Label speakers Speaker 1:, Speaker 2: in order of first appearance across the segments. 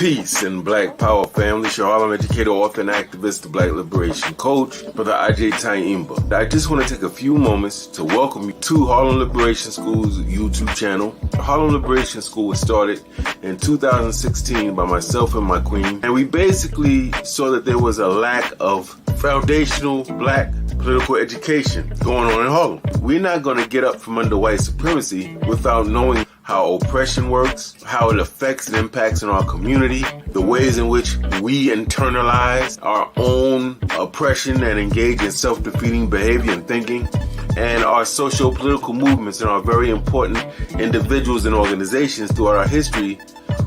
Speaker 1: Peace and Black Power family. Harlem educator, author, and activist, the Black Liberation Coach, Brother Ajay Taimba. I just want to take a few moments to welcome you to Harlem Liberation School's YouTube channel. Harlem Liberation School was started in 2016 by myself and my queen, and we basically saw that there was a lack of foundational Black political education going on in Harlem. We're not going to get up from under white supremacy without knowing how oppression works, how it affects and impacts in our community, the ways in which we internalize our own oppression and engage in self-defeating behavior and thinking, and our socio-political movements and our very important individuals and organizations throughout our history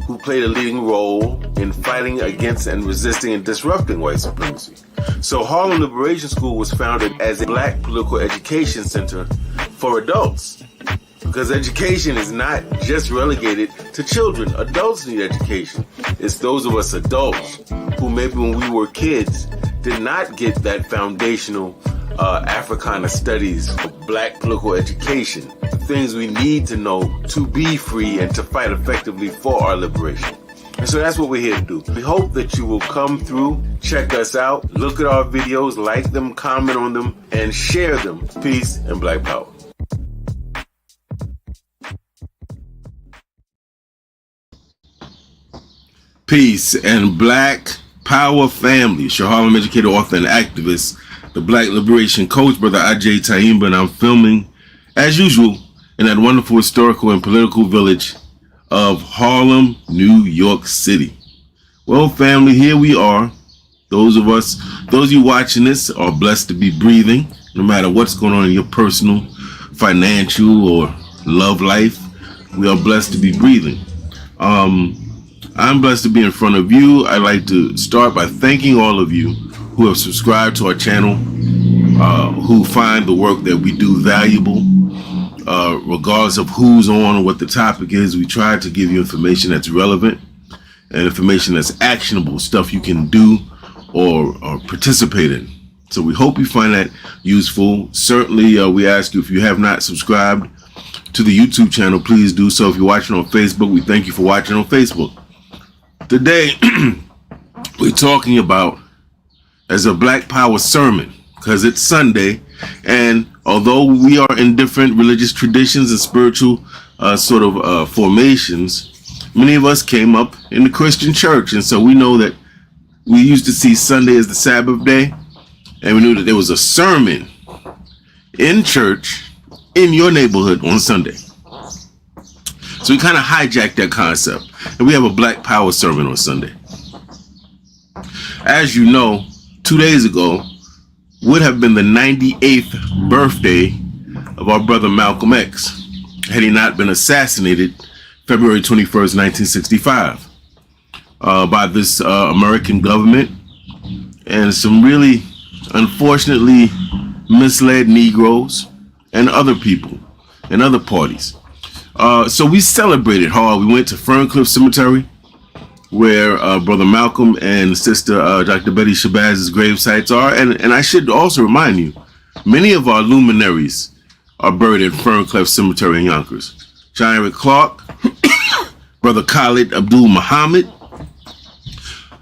Speaker 1: who played a leading role in fighting against and resisting and disrupting white supremacy. So Harlem Liberation School was founded as a Black political education center for adults. Because education is not just relegated to children. Adults need education. It's those of us adults who maybe when we were kids did not get that foundational Africana studies of Black political education. The things we need to know to be free and to fight effectively for our liberation. And so that's what we're here to do. We hope that you will come through, check us out, look at our videos, like them, comment on them, and share them. Peace and Black Power. Peace and Black Power family. Harlem educator, author, and activist, the Black Liberation Coach, Brother Ajay Taimba, and I'm filming, as usual, in that wonderful historical and political village of Harlem, New York City. Well, family, here we are. Those of you watching this are blessed to be breathing, no matter what's going on in your personal, financial, or love life. We are blessed to be breathing. I'm blessed to be in front of you. I'd like to start by thanking all of you who have subscribed to our channel, who find the work that we do valuable, regardless of who's on or what the topic is. We try to give you information that's relevant and information that's actionable, stuff you can do or participate in. So we hope you find that useful. Certainly, we ask you, if you have not subscribed to the YouTube channel, please do so. If you're watching on Facebook, we thank you for watching on Facebook. Today, we're talking about as a Black Power sermon, because it's Sunday, and although we are in different religious traditions and spiritual formations, many of us came up in the Christian church, and so we know that we used to see Sunday as the Sabbath day, and we knew that there was a sermon in church in your neighborhood on Sunday. So we kind of hijacked that concept, and we have a Black Power sermon on Sunday. As you know, 2 days ago would have been the 98th birthday of our brother Malcolm X, had he not been assassinated February 21st, 1965, by this American government and some really unfortunately misled Negroes and other people and other parties. So we celebrated hard. We went to Ferncliff Cemetery, where Brother Malcolm and Sister Dr. Betty Shabazz's grave sites are. And I should also remind you, many of our luminaries are buried at Ferncliff Cemetery in Yonkers. John Eric Clark, Brother Khalid Abdul Muhammad,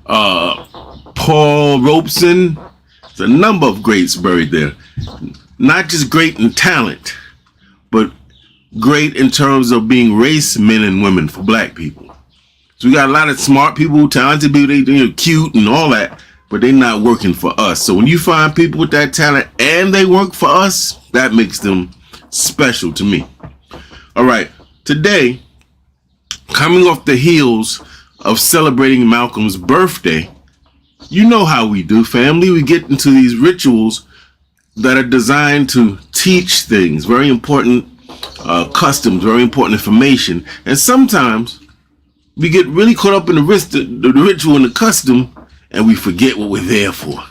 Speaker 1: Paul Robeson. There's a number of greats buried there. Not just great in talent, but great in terms of being race men and women for Black people. So we got a lot of smart people, talented people, they're cute and all that, but they're not working for us. So when you find people with that talent and they work for us, that makes them special to me. All right, today, coming off the heels of celebrating Malcolm's birthday, you know how we do, family. We get into these rituals that are designed to teach things, very important customs, very important information, and sometimes we get really caught up in the ritual and the custom, and we forget what we're there for,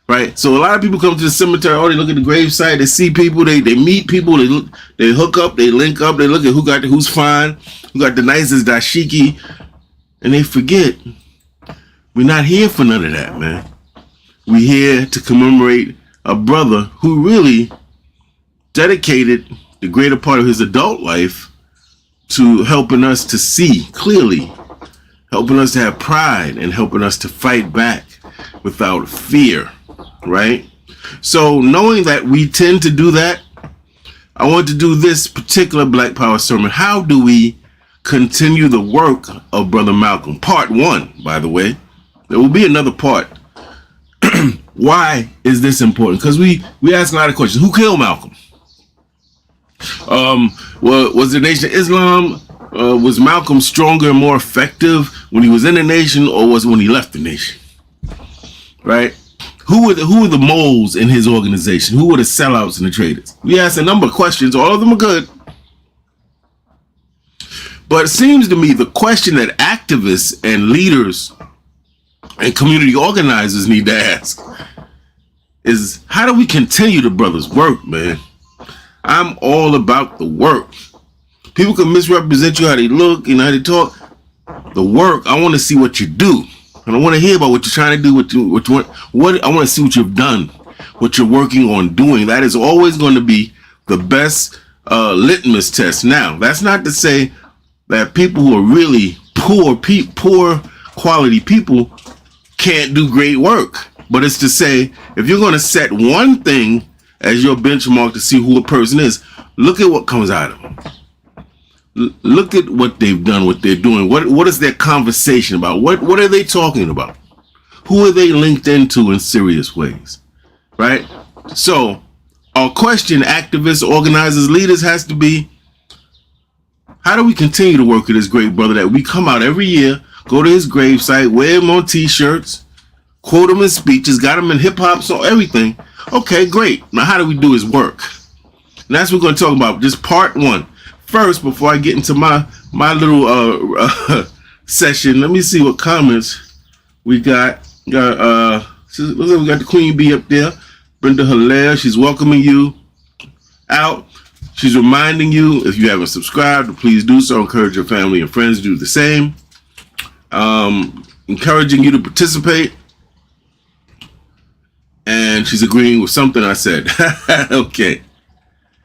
Speaker 1: right? So a lot of people come to the cemetery, they look at the gravesite, they see people, they meet people, they hook up, they link up, they look at who's fine, who got the nicest dashiki, and they forget we're not here for none of that, man. We're here to commemorate a brother who really dedicated the greater part of his adult life to helping us to see clearly helping us to have pride, and helping us to fight back without fear, right? So knowing that we tend to do that, I want to do this particular Black Power sermon. How do we continue the work of Brother Malcolm? Part 1, by the way. There will be another part. Why is this important? Because we ask a lot of questions. Who killed Malcolm? Well, was the Nation of Islam? Was Malcolm stronger and more effective when he was in the nation, or was it when he left the nation? Right? Who were the moles in his organization? Who were the sellouts and the traitors? We asked a number of questions. All of them are good. But it seems to me the question that activists and leaders and community organizers need to ask is, how do we continue the brother's work, man? I'm all about the work. People can misrepresent you, how they look, how they talk. The work, I want to see what you do. I don't want to hear about what you're trying to do, what I want to see what you've done, what you're working on doing. That is always going to be the best litmus test. Now, that's not to say that people who are really poor quality people can't do great work. But it's to say, if you're going to set one thing as your benchmark to see who a person is, look at what comes out of them. Look at what they've done, what they're doing. What is their conversation about? What are they talking about? Who are they linked into in serious ways? Right? So our question, activists, organizers, leaders, has to be, how do we continue to work with this great brother that we come out every year, go to his gravesite, wear him on t-shirts, quote him in speeches, got him in hip-hop, so everything. Okay, great. Now how do we do his work? And that's what we're going to talk about, just part 1. First, before I get into my little session, let me see what comments we got. We got the Queen Bee up there, Brenda Hilaire. She's welcoming you out. She's reminding you, if you haven't subscribed, to please do so. Encourage your family and friends to do the same. Encouraging you to participate. And she's agreeing with something I said. Okay.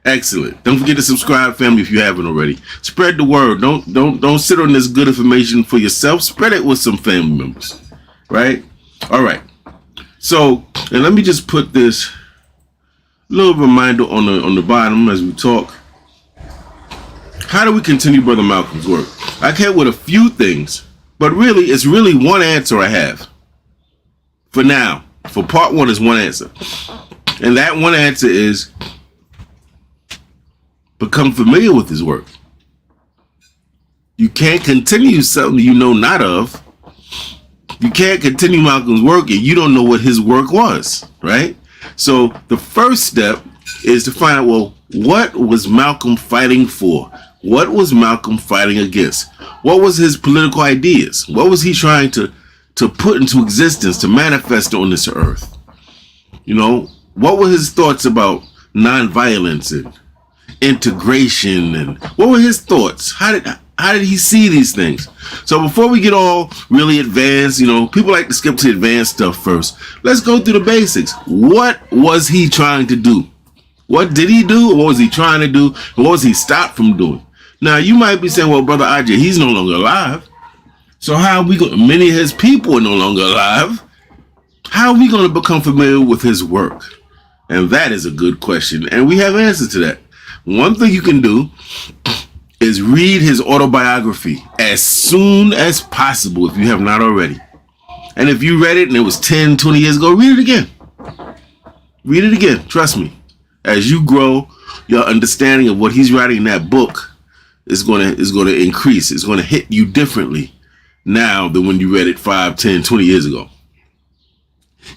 Speaker 1: Excellent. Don't forget to subscribe, family, if you haven't already. Spread the word. Don't sit on this good information for yourself. Spread it with some family members. Right? All right. So, and let me just put this little reminder on the bottom as we talk. How do we continue Brother Malcolm's work? I came with a few things, but really, it's really one answer I have. For now. For part 1 is one answer. And that one answer is, become familiar with his work. You can't continue something you know not of. You can't continue Malcolm's work and you don't know what his work was, right? So the first step is to find out, well, what was Malcolm fighting for? What was Malcolm fighting against? What was his political ideas? What was he trying to put into existence, to manifest on this earth? What were his thoughts about nonviolence and integration, and what were his thoughts? How did he see these things? So before we get all really advanced, people like to skip to advanced stuff first. Let's go through the basics. What was he trying to do? What did he do? What was he trying to do? And what was he stopped from doing? Now you might be saying, well, Brother IJ, he's no longer alive. So how are we going? Many of his people are no longer alive. How are we going to become familiar with his work? And that is a good question. And we have answers to that. One thing you can do is read his autobiography as soon as possible if you have not already. And if you read it and it was 10, 20 years ago, read it again. Read it again. Trust me. As you grow, your understanding of what he's writing in that book is going to increase. It's going to hit you differently now than when you read it 5, 10, 20 years ago.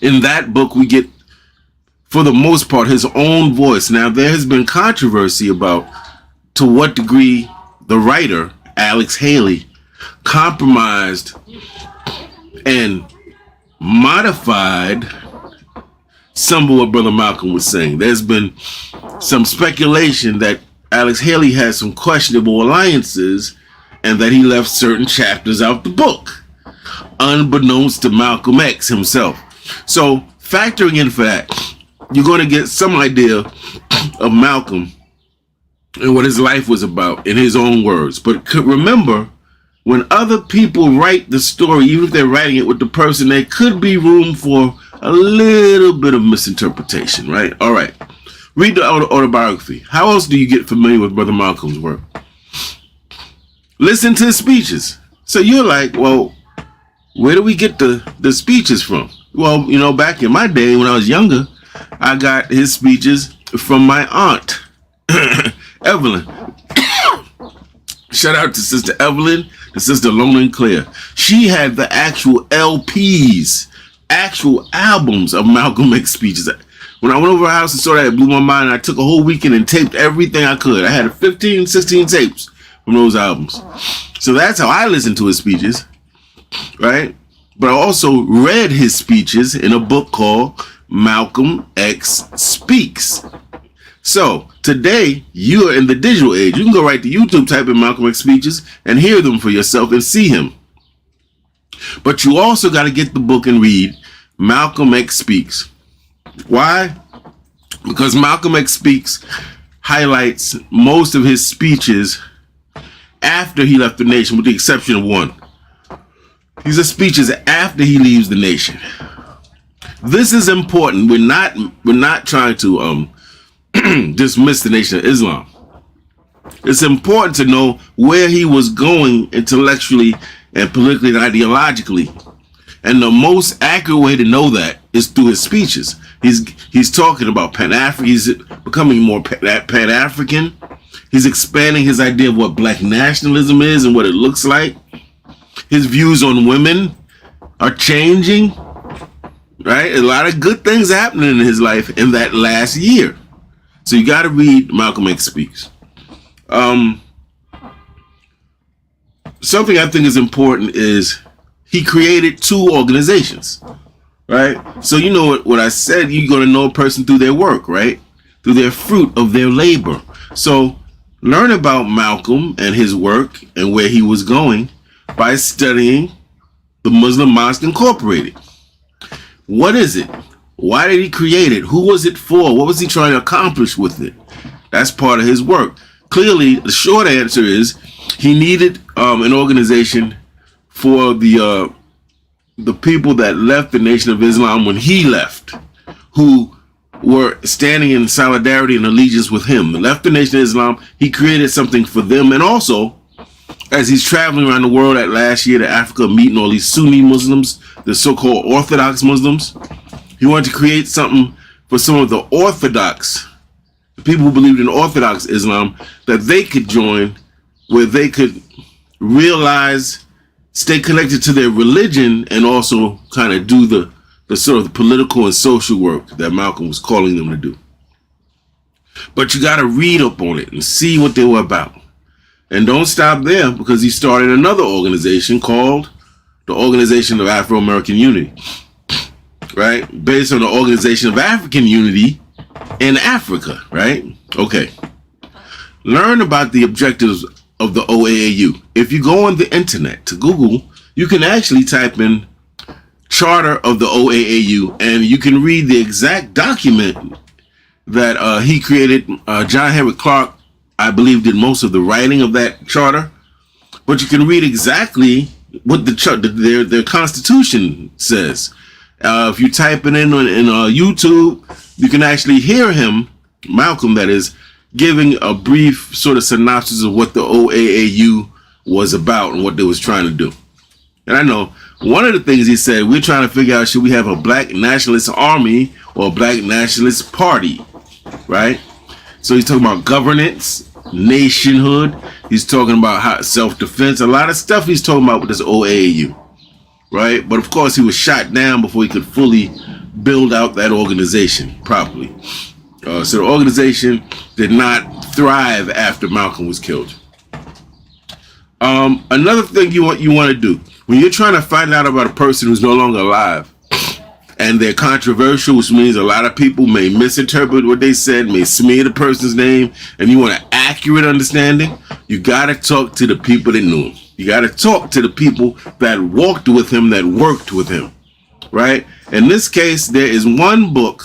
Speaker 1: In that book, we get, for the most part, his own voice. Now, there has been controversy about to what degree the writer, Alex Haley, compromised and modified some of what Brother Malcolm was saying. There's been some speculation that Alex Haley had some questionable alliances and that he left certain chapters out the book, unbeknownst to Malcolm X himself. So, factoring in for that, you're going to get some idea of Malcolm and what his life was about in his own words. But remember, when other people write the story, even if they're writing it with the person, there could be room for a little bit of misinterpretation, right? All right. Read the autobiography. How else do you get familiar with Brother Malcolm's work? Listen to his speeches. So you're like, well, where do we get the speeches from? Well, you know, back in my day when I was younger, I got his speeches from my aunt, Evelyn. Shout out to Sister Evelyn, to Sister Lona and Claire. She had the actual LPs, actual albums of Malcolm X speeches. When I went over her house and saw that, it blew my mind. I took a whole weekend and taped everything I could. I had 15, 16 tapes from those albums. So that's how I listened to his speeches, right? But I also read his speeches in a book called Malcolm X Speaks. So today, you are in the digital age. You can go right to YouTube, type in Malcolm X speeches, and hear them for yourself and see him. But you also got to get the book and read Malcolm X Speaks. Why? Because Malcolm X Speaks highlights most of his speeches after he left the nation, with the exception of one. These are speeches after he leaves the nation. This is important. We're not trying to dismiss the Nation of Islam. It's important to know where he was going intellectually and politically and ideologically. And the most accurate way to know that is through his speeches. He's talking about Pan-African. He's becoming more Pan-African. He's expanding his idea of what black nationalism is and what it looks like. His views on women are changing, right? A lot of good things happening in his life in that last year. So you got to read Malcolm X Speaks. Something I think is important is he created two organizations, right? So you know what I said, you're going to know a person through their work, right? Through their fruit of their labor. So learn about Malcolm and his work and where he was going by studying the Muslim Mosque Incorporated. What is it? Why did he create it? Who was it for? What was he trying to accomplish with it? That's part of his work. Clearly, the short answer is he needed an organization for the people that left the Nation of Islam when he left, who were standing in solidarity and allegiance with him. They left the Nation of Islam. He created something for them. And also, as he's traveling around the world at last year to Africa, meeting all these Sunni Muslims, the so-called Orthodox Muslims, he wanted to create something for some of the Orthodox, the people who believed in Orthodox Islam, that they could join, where they could realize, stay connected to their religion, and also kind of do the sort of political and social work that Malcolm was calling them to do. But you got to read up on it and see what they were about. And don't stop there, because he started another organization called the Organization of Afro-American Unity, right? Based on the Organization of African Unity in Africa, right? Okay. Learn about the objectives of the OAAU. If you go on the internet to Google, you can actually type in Charter of the OAAU, and you can read the exact document that he created. John Henry Clark, I believe, did most of the writing of that charter, but you can read exactly what their constitution says. If you type it in YouTube, you can actually hear him, Malcolm that is, giving a brief sort of synopsis of what the OAAU was about and what they was trying to do. And I know one of the things he said, we're trying to figure out, should we have a black nationalist army or a black nationalist party, right? So he's talking about governance, nationhood. He's talking about how self-defense, a lot of stuff he's talking about with this OAAU, right? But of course, he was shot down before he could fully build out that organization properly. So the organization did not thrive after Malcolm was killed. Another thing you want to do when you're trying to find out about a person who's no longer alive and they're controversial, which means a lot of people may misinterpret what they said, may smear the person's name, and you want an accurate understanding, you got to talk to the people that knew him. You got to talk to the people that walked with him, that worked with him, right? In this case, there is one book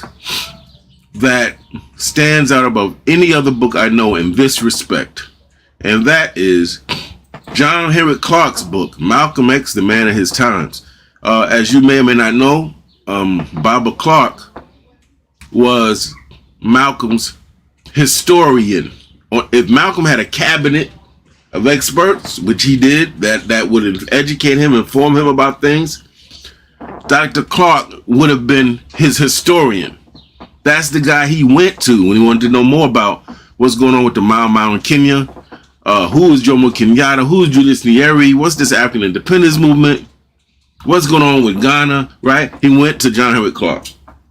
Speaker 1: that stands out above any other book I know in this respect, and that is John Henrik Clarke's book, Malcolm X, The Man of His Times. As you may or may not know, Barbara Clarke was Malcolm's historian. If Malcolm had a cabinet of experts, which he did, that would educate him, inform him about things, Dr. Clarke would have been his historian. That's the guy he went to when he wanted to know more about what's going on with the Mau Mau in Kenya, who is Jomo Kenyatta, who is Julius Nyerere, what's this African independence movement, what's going on with Ghana, right? He went to John Henrik Clarke.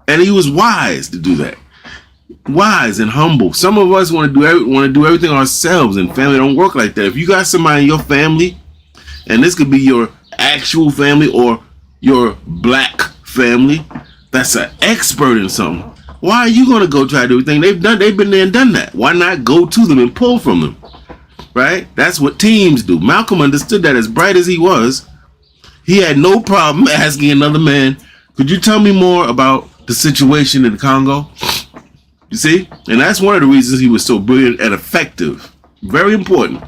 Speaker 1: And he was wise to do that. Wise and humble. Some of us want to do everything ourselves, and family don't work like that. If you got somebody in your family, and this could be your actual family or your black family, that's an expert in something, why are you going to go try to do everything they've been there and done that? Why not go to them and pull from them? Right? That's what teams do. Malcolm understood that. As bright as he was, he had no problem asking another man, could you tell me more about the situation in the Congo? You see? And that's one of the reasons he was so brilliant and effective. Very important.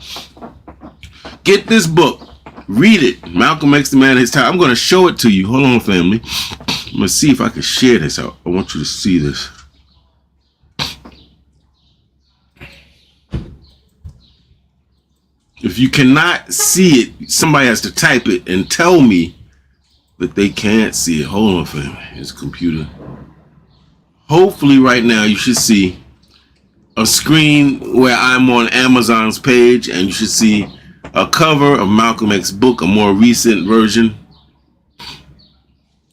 Speaker 1: Get this book. Read it. Malcolm X, The Man of His Time. I'm going to show it to you. Hold on, family. I'm going to see if I can share this out. I want you to see this. If you cannot see it, somebody has to type it and tell me that they can't see it. Hold on, family. It's a computer. Hopefully right now you should see a screen where I'm on Amazon's page, and you should see a cover of Malcolm X's book, a more recent version.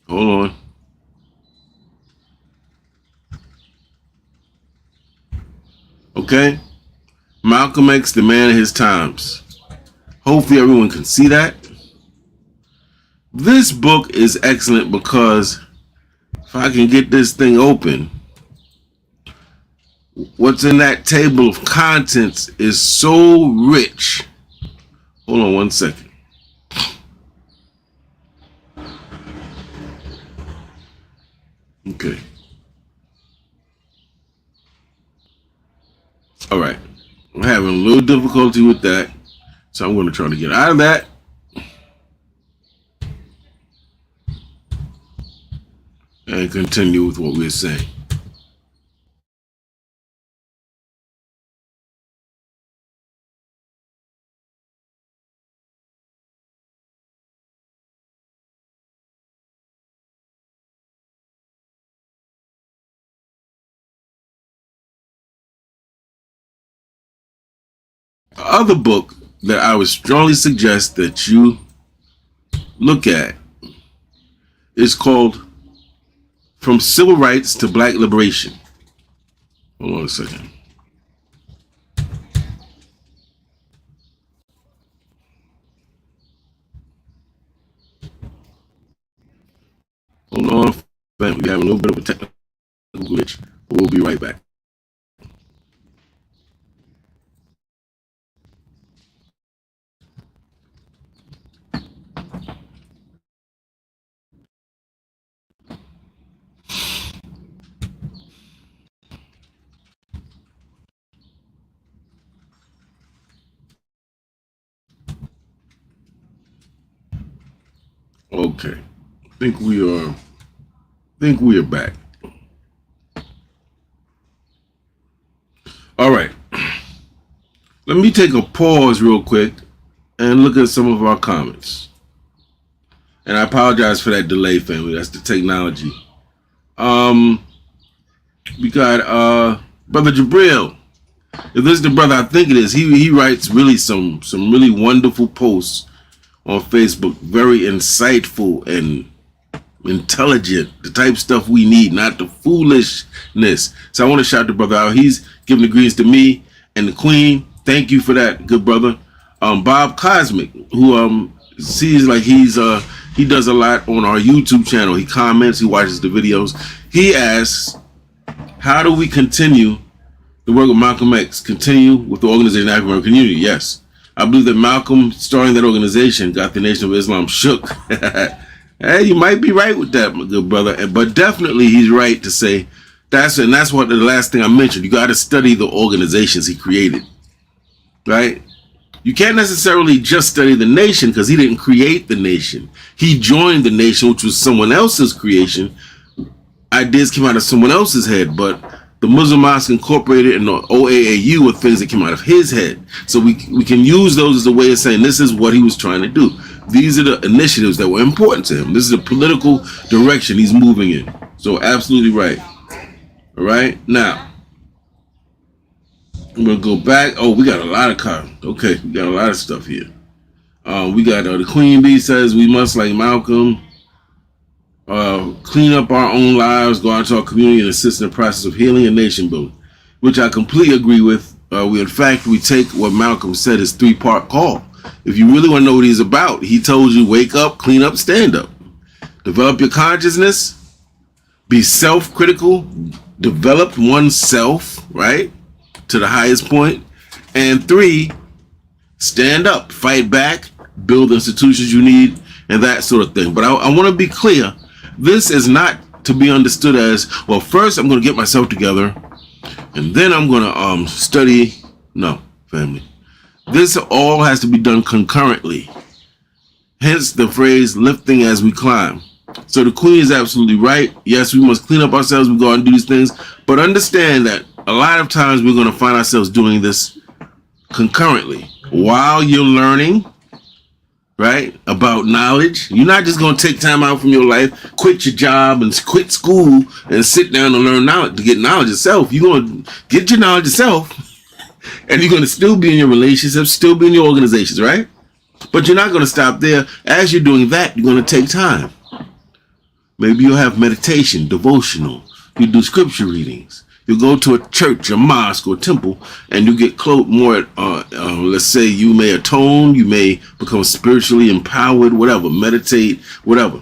Speaker 1: Hold on. Okay. Malcolm X, The Man of His Times. Hopefully everyone can see that. This book is excellent because if I can get this thing open, what's in that table of contents is so rich. Hold on one second. Okay. All right. I'm having a little difficulty with that, so I'm going to try to get out of that. And continue with what we're saying. The other book that I would strongly suggest that you look at is called From Civil Rights to Black Liberation. Hold on a second. Hold on, we're having a little bit of a technical glitch, but we'll be right back. Okay, I think we are back. All right, let me take a pause real quick and look at some of our comments. And I apologize for that delay, family. That's the technology. We got Brother Jabril. If this is the brother I think it is, he writes really some really wonderful posts on Facebook, very insightful and intelligent, the type of stuff we need, not the foolishness. So I want to shout the brother out. He's giving the greens to me and the queen. Thank you for that, good brother. Bob Cosmic, who sees like he does a lot on our YouTube channel. He comments, he watches the videos. He asks, how do we continue the work of Malcolm X, continue with the organization of the African American community? Yes. I believe that Malcolm starting that organization got the Nation of Islam shook. Hey, you might be right with that, my good brother. But definitely he's right to say that's what the last thing I mentioned. You got to study the organizations he created, right? You can't necessarily just study the nation because he didn't create the nation. He joined the nation, which was someone else's creation. Ideas came out of someone else's head, but the Muslim Mosque Incorporated and the OAAU were things that came out of his head. So we can use those as a way of saying this is what he was trying to do. These are the initiatives that were important to him. This is the political direction he's moving in. So absolutely right. All right. Now, I'm going to go back. Oh, we got a lot of comments. Okay. We got a lot of stuff here. We got the Queen Bee says we must, like Malcolm, clean up our own lives, go out to our community and assist in the process of healing and nation building, which I completely agree with. We take what Malcolm said is 3-part call. If you really want to know what he's about, he told you wake up, clean up, stand up. Develop your consciousness, be self-critical, develop oneself, right, to the highest point. And 3, stand up, fight back, build institutions you need, and that sort of thing. But I want to be clear. This is not to be understood as, well, first I'm going to get myself together, and then I'm going to study. No, family. This all has to be done concurrently. Hence the phrase, lifting as we climb. So the Queen is absolutely right. Yes, we must clean up ourselves. We go out and do these things. But understand that a lot of times we're going to find ourselves doing this concurrently. While you're learning, right, about knowledge. You're not just going to take time out from your life, quit your job and quit school and sit down and learn knowledge to get knowledge yourself. You're going to get your knowledge yourself, and you're going to still be in your relationships, still be in your organizations, right? But you're not going to stop there. As you're doing that, you're going to take time. Maybe you'll have meditation, devotional. You do scripture readings. You go to a church, a mosque, or a temple, and you get more, let's say you may atone, you may become spiritually empowered, whatever, meditate, whatever.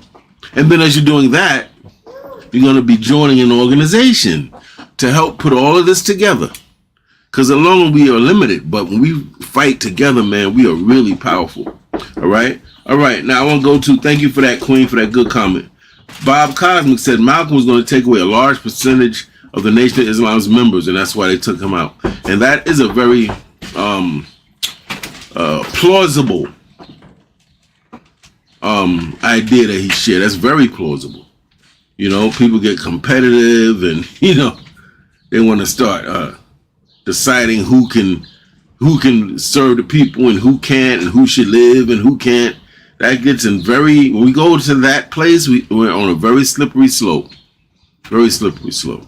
Speaker 1: And then as you're doing that, you're going to be joining an organization to help put all of this together. Because alone we are limited, but when we fight together, man, we are really powerful. All right? All right, now I want to go to, thank you for that, Queen, for that good comment. Bob Cosmic said Malcolm was going to take away a large percentage of the Nation of Islam's members, and that's why they took him out. And that is a very plausible idea that he shared. That's very plausible. You know, people get competitive, and they want to start deciding who can serve the people and who can't, and who should live and who can't. That gets in when we go to that place, we're on a very slippery slope. Very slippery slope.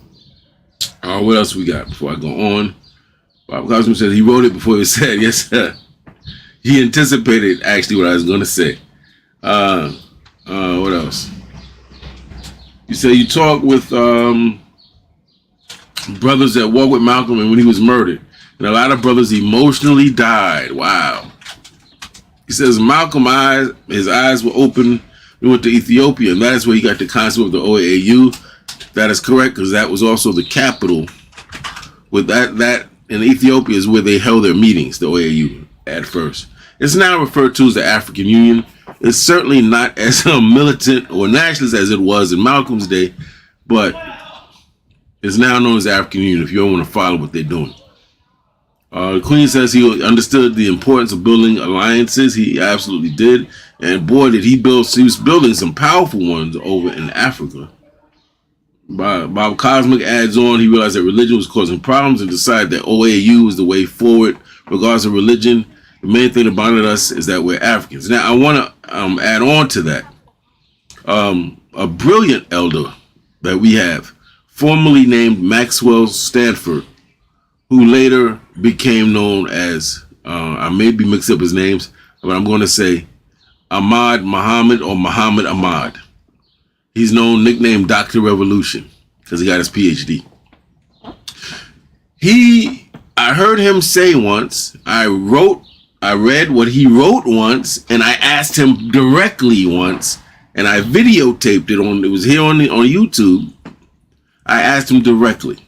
Speaker 1: What else we got before I go on? Bob Cosmo said he wrote it before he said, yes, sir. He anticipated actually what I was going to say. What else? You say you talk with brothers that walked with Malcolm and when he was murdered. And a lot of brothers emotionally died. Wow. He says Malcolm his eyes were open. He went to Ethiopia, and that is where he got the concept of the OAAU. That is correct, because that was also the capital. With that in Ethiopia is where they held their meetings, the OAAU, at first. It's now referred to as the African Union. It's certainly not as militant or nationalist as it was in Malcolm's day, but it's now known as the African Union if you don't want to follow what they're doing. The Queen says he understood the importance of building alliances. He absolutely did. And boy, did he was building some powerful ones over in Africa. Bob Cosmic adds on, he realized that religion was causing problems and decided that OAU was the way forward regardless of religion. The main thing that bonded us is that we're Africans. Now, I want to add on to that. A brilliant elder that we have, formerly named Maxwell Stanford, who later became known as, I may be mixed up his names, but I'm going to say Ahmad Muhammad or Muhammad Ahmad. He's nicknamed Dr. Revolution because he got his PhD. I heard him say once, I read what he wrote once, and I asked him directly once, and I videotaped it it was here on YouTube. I asked him directly,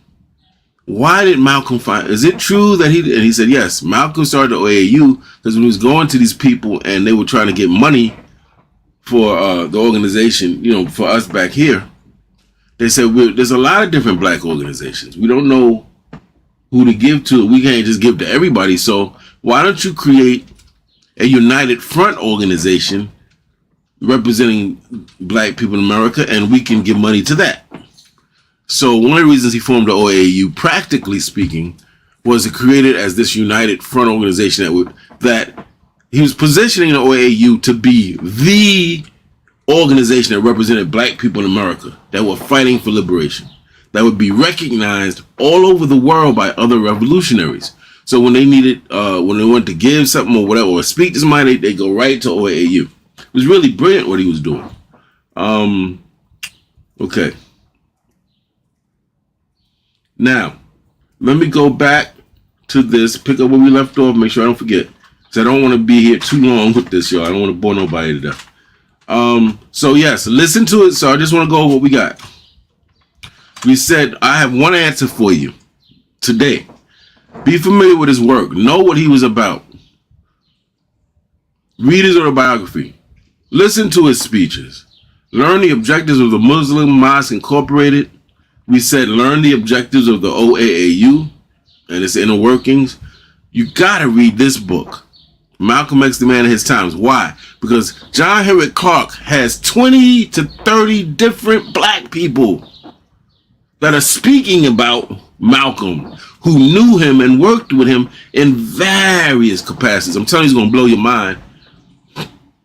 Speaker 1: why did Malcolm is it true that and he said, yes, Malcolm started the OAU because when he was going to these people and they were trying to get money for the organization, for us back here, they said, there's a lot of different black organizations. We don't know who to give to. We can't just give to everybody. So why don't you create a united front organization representing black people in America, and we can give money to that. So one of the reasons he formed the OAU, practically speaking, was to create it as this united front organization that he was positioning the OAU to be the organization that represented black people in America that were fighting for liberation, that would be recognized all over the world by other revolutionaries. So when they needed, when they wanted to give something or whatever, or speak to somebody, they go right to OAU. It was really brilliant what he was doing. Okay. Now, let me go back to this, pick up where we left off, make sure I don't forget. Because I don't want to be here too long with this, y'all. I don't want to bore nobody to death. So yes, listen to it. So I just want to go over what we got. We said, I have one answer for you today. Be familiar with his work. Know what he was about. Read his autobiography. Listen to his speeches. Learn the objectives of the Muslim Mosque Incorporated. We said learn the objectives of the OAAU and its inner workings. You gotta read this book, Malcolm X, the Man of His Times. Why? Because John Henry Clark has 20 to 30 different black people that are speaking about Malcolm, who knew him and worked with him in various capacities. I'm telling you, it's gonna blow your mind.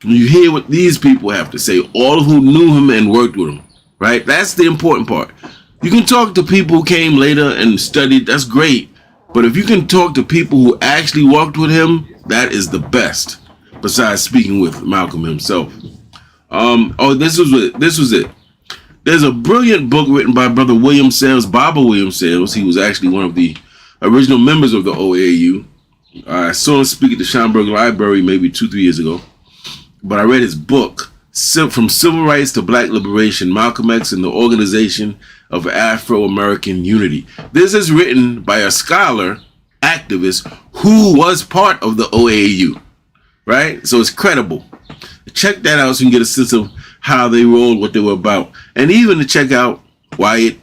Speaker 1: You hear what these people have to say, all who knew him and worked with him, right? That's the important part. You can talk to people who came later and studied, that's great. But if you can talk to people who actually worked with him, that is the best, besides speaking with Malcolm himself. This was it. There's a brilliant book written by Brother William Sales, Baba William Sales. He was actually one of the original members of the OAU. I saw him speak at the Schomburg Library maybe 2-3 years ago. But I read his book, From Civil Rights to Black Liberation, Malcolm X and the Organization of Afro-American Unity. This is written by a scholar, activist, who was part of the OAU, right? So it's credible. Check that out so you can get a sense of how they rolled, what they were about. And even to check out why it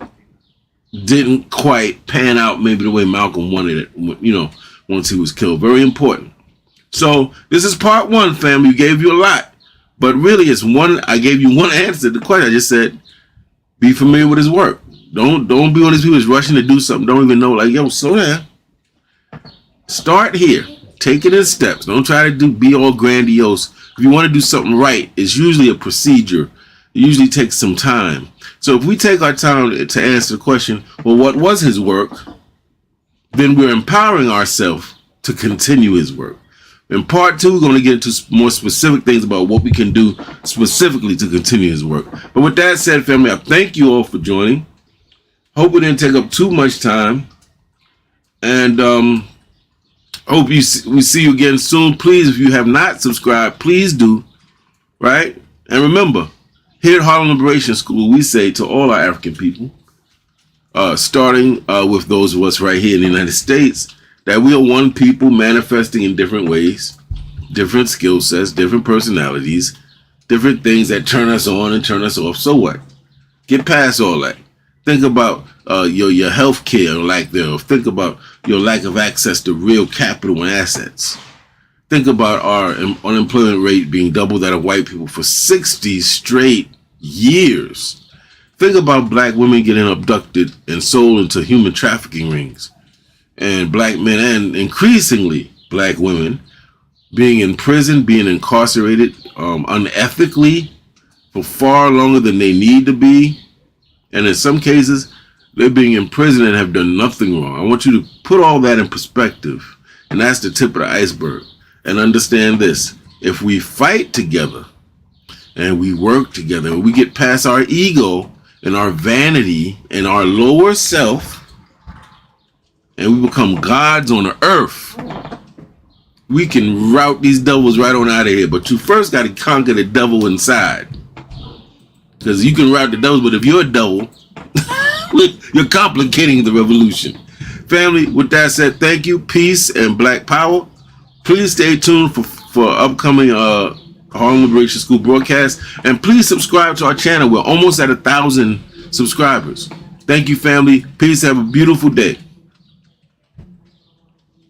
Speaker 1: didn't quite pan out maybe the way Malcolm wanted it, once he was killed. Very important. So this is part one, family. We gave you a lot, but really it's one. I gave you one answer to the question. I just said, be familiar with his work. Don't be one of these people who's rushing to do something. Don't even know, like, yo, slow down. Start here. Take it in steps. Don't try to be all grandiose. If you want to do something right, it's usually a procedure. It usually takes some time. So if we take our time to answer the question, well, what was his work? Then we're empowering ourselves to continue his work. In part two, we're going to get into more specific things about what we can do specifically to continue his work. But with that said, family, I thank you all for joining. Hope we didn't take up too much time. And hope we see you again soon. Please, if you have not subscribed, please do. Right? And remember, here at Harlem Liberation School, we say to all our African people, starting with those of us right here in the United States, that we are one people manifesting in different ways, different skill sets, different personalities, different things that turn us on and turn us off. So what? Get past all that. Think about your health care or lack thereof. Think about your lack of access to real capital and assets. Think about our unemployment rate being double that of white people for 60 straight years. Think about black women getting abducted and sold into human trafficking rings. And black men and increasingly black women being in prison, being incarcerated unethically for far longer than they need to be. And in some cases, they're being in prison and have done nothing wrong. I want you to put all that in perspective. And that's the tip of the iceberg. And understand this. If we fight together and we work together and we get past our ego and our vanity and our lower self, and we become gods on the earth, we can rout these devils right on out of here. But you first got to conquer the devil inside. Because you can rout the devils, but if you're a devil, you're complicating the revolution. Family, with that said, thank you, peace, and black power. Please stay tuned for upcoming Harlem Liberation School broadcasts. And please subscribe to our channel. We're almost at 1,000 subscribers. Thank you, family. Peace. Have a beautiful day.